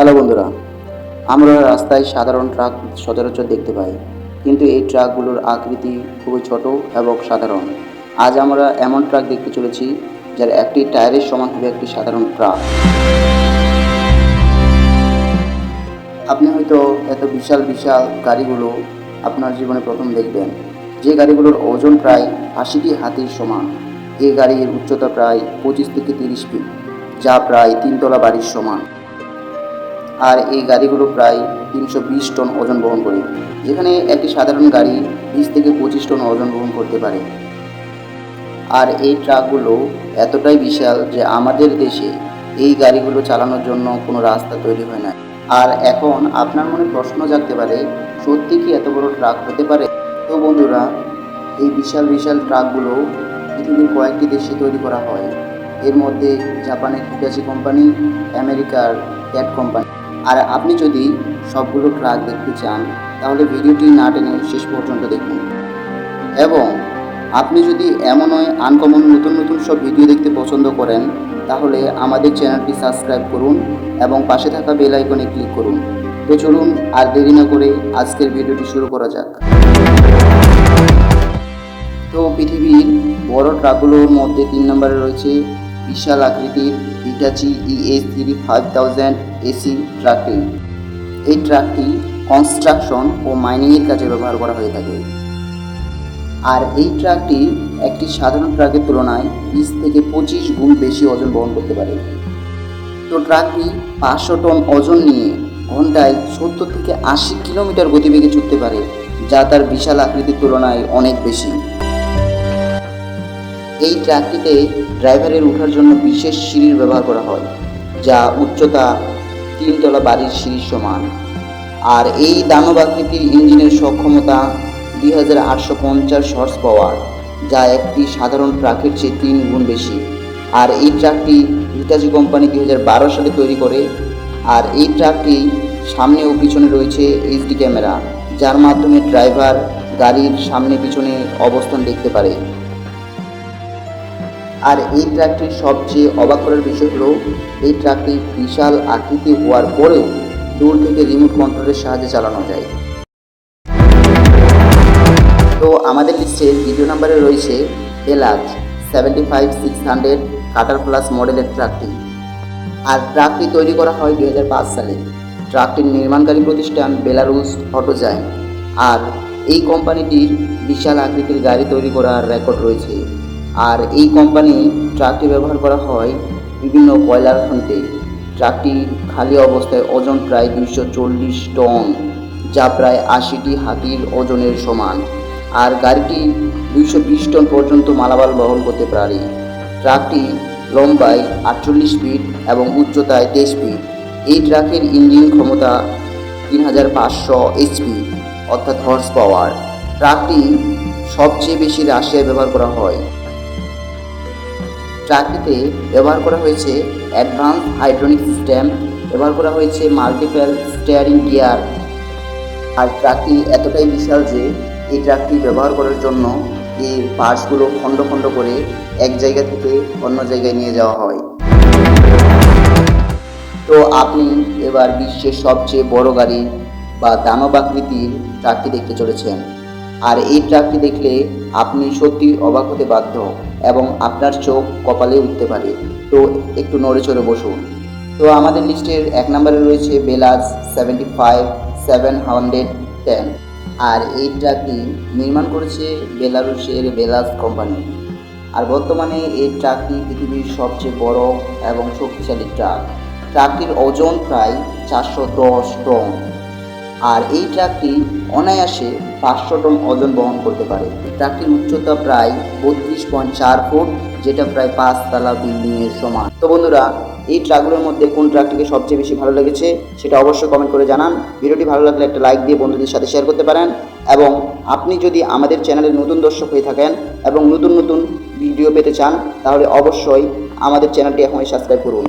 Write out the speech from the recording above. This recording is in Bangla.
হ্যালো বন্ধুরা, আমরা রাস্তায় সাধারণ ট্রাক সচরাচর দেখতে পাই, কিন্তু এই ট্রাকগুলোর আকৃতি খুবই ছোট এবং সাধারণ। আজ আমরা এমন ট্রাক দেখতে চলেছি যার একটি টায়ারের সমান হবে একটি সাধারণ ট্রাক। আপনি হয়তো এত বিশাল বিশাল গাড়িগুলো আপনার জীবনে প্রথম দেখবেন, যে গাড়িগুলোর ওজন প্রায় ৮০টি হাতির সমান। এই গাড়ির উচ্চতা প্রায় ২৫ থেকে ৩০ ফিট, যা প্রায় ৩ তলা বাড়ির সমান। আর এই গাড়িগুলো প্রায় ৩২০ টন ওজন বহন করে, যেখানে একটি সাধারণ গাড়ি ২০ থেকে ২৫ টন ওজন বহন করতে পারে। আর এই ট্রাকগুলো এতটাই বিশাল যে আমাদের দেশে এই গাড়িগুলো চালানোর জন্য কোনো রাস্তা তৈরি হয় না। আর এখন আপনার মনে প্রশ্ন জাগতে পারে, সত্যি কি এত বড় ট্রাক হতে পারে? তো বন্ধুরা, এই বিশাল বিশাল ট্রাকগুলো পৃথিবীর কয়েকটি দেশে তৈরি করা হয়। এর মধ্যে জাপানের হিটাচি কোম্পানি, আমেরিকার ক্যাট কোম্পানি। আর আপনি যদি সবগুলো ট্রাক দেখতে চান তাহলে ভিডিওটি না টেনে শেষ পর্যন্ত দেখুন। এবং আপনি যদি এমন আনকমন নতুন নতুন সব ভিডিও দেখতে পছন্দ করেন তাহলে আমাদের চ্যানেলটি সাবস্ক্রাইব করুন এবং পাশে থাকা বেল আইকনে ক্লিক করুন। তো চলুন আর দেরি না করে আজকের ভিডিওটি শুরু করা যাক। তো পৃথিবীর বড় ট্রাকগুলোর মধ্যে ৩ নম্বরে রয়েছে বিশাল আকৃতির হিটাচি ES3 5000 AC ট্রাকটি। এই ট্রাকটি কনস্ট্রাকশন ও মাইনিংয়ের কাজে ব্যবহার করা হয়ে থাকে। আর এই ট্রাকটি একটি সাধারণ ট্রাকের তুলনায় ২০ থেকে ২৫ গুণ বেশি ওজন বহন করতে পারে। তো ট্রাকটি ৫০০ টন ওজন নিয়ে ঘন্টায় ৭০ থেকে ৮০ কিলোমিটার গতিবেগে ছুটতে পারে, যা তার বিশাল আকৃতির তুলনায় অনেক বেশি। এই ট্রাকটিতে ড্রাইভারের ওঠার জন্য বিশেষ সিঁড়ির ব্যবহার করা হয়, যা উচ্চতা ৩ তলা বাড়ির সিঁড়ির সমান। আর এই দানব আকৃতির ইঞ্জিনের সক্ষমতা ২৮৫০ হর্স পাওয়ার, যা একটি সাধারণ ট্রাকের চেয়ে ৩ গুণ বেশি। আর এই ট্রাকটি হিটাচি কোম্পানি ২০১২ সালে তৈরি করে। আর এই ট্রাকটি সামনে ও পিছনে রয়েছে HD ক্যামেরা, যার মাধ্যমে ড্রাইভার গাড়ির সামনে পিছনে অবস্থান দেখতে পারে। আর এই ট্রাকটির সবচেয়ে অবাক করার বিষয় হলো, এই ট্রাকটি বিশাল আকৃতি হওয়ার পরেও দূর থেকে রিমোট কন্ট্রোলের সাহায্যে চালানো যায়। তো আমাদের লিস্টের দ্বিতীয় নম্বরে রয়েছে বেলাজ 75600 কাটার প্লাস মডেলের ট্রাকটি। আর ট্রাকটি তৈরি করা হয় ২০০৫ সালে। ট্রাকটির নির্মাণকারী প্রতিষ্ঠান বেলারুস অটোজাইন। আর এই কোম্পানিটির বিশাল আকৃতির গাড়ি তৈরি করার রেকর্ড রয়েছে। আর এই কোম্পানি ট্রাকটি ব্যবহার করা হয় বিভিন্ন কয়লার খনিতে। ট্রাকটি খালি অবস্থায় ওজন প্রায় ২৪০ টন, যা প্রায় ৮০টি হাতির ওজনের সমান। আর গাড়িটি ২২০ টন পর্যন্ত মালামাল বহন করতে পারে। ট্রাকটি লম্বায় ৪৮ ফিট এবং উচ্চতায় ২৩ ফিট। এই ট্রাকের ইঞ্জিন ক্ষমতা ৩৫০০ HP অর্থাৎ হর্স পাওয়ার। ট্রাকটি সবচেয়ে বেশি রাশিয়ায় ব্যবহার করা হয়। ট্রাকটিতে ব্যবহার করা হয়েছে অ্যাডভান্স হাইড্রোলিক সিস্টেম, ব্যবহার করা হয়েছে মাল্টিপল স্টিয়ারিং গিয়ার। আর ট্রাকটি এতটাই বিশাল যে এই ট্রাকটি ব্যবহার করার জন্য এর পার্টসগুলো খণ্ড খণ্ড করে এক জায়গা থেকে অন্য জায়গায় নিয়ে যাওয়া হয়। তো আপনি এবার বিশ্বের সবচেয়ে বড় গাড়ি বা দানব আকৃতির ট্রাকটি দেখতে চলেছেন। আর এই ট্রাকটি দেখলে আপনি সত্যি অবাক হতে বাধ্য এবং আপনার চোখ কপালে উঠতে পারে। তো একটু নড়ে চড়ে বসুন। তো আমাদের লিস্টের ১ নম্বরে রয়েছে বেলাজ 75710। আর এই ট্রাকটি নির্মাণ করেছে বেলারুশের বেলাজ কোম্পানি। আর বর্তমানে এই ট্রাকটি পৃথিবীর সবচেয়ে বড় এবং শক্তিশালী ট্রাক। ট্রাকটির ওজন প্রায় ৪১০ টন। আর এই ট্রাকটি অনায়াসে ৫০০ টন ওজন বহন করতে পারে। ট্রাকটির উচ্চতা প্রায় ৩২.৪ ফুট, যেটা প্রায় ৫ তলা বিল্ডিংয়ের সমান। তো বন্ধুরা, এই ট্রাকগুলোর মধ্যে কোন ট্রাকটিকে সবচেয়ে বেশি ভালো লেগেছে সেটা অবশ্যই কমেন্ট করে জানান। ভিডিওটি ভালো লাগলে একটা লাইক দিয়ে বন্ধুদের সাথে শেয়ার করতে পারেন। এবং আপনি যদি আমাদের চ্যানেলের নতুন দর্শক হয়ে থাকেন এবং নতুন নতুন ভিডিও পেতে চান তাহলে অবশ্যই আমাদের চ্যানেলটি এখনই সাবস্ক্রাইব করুন।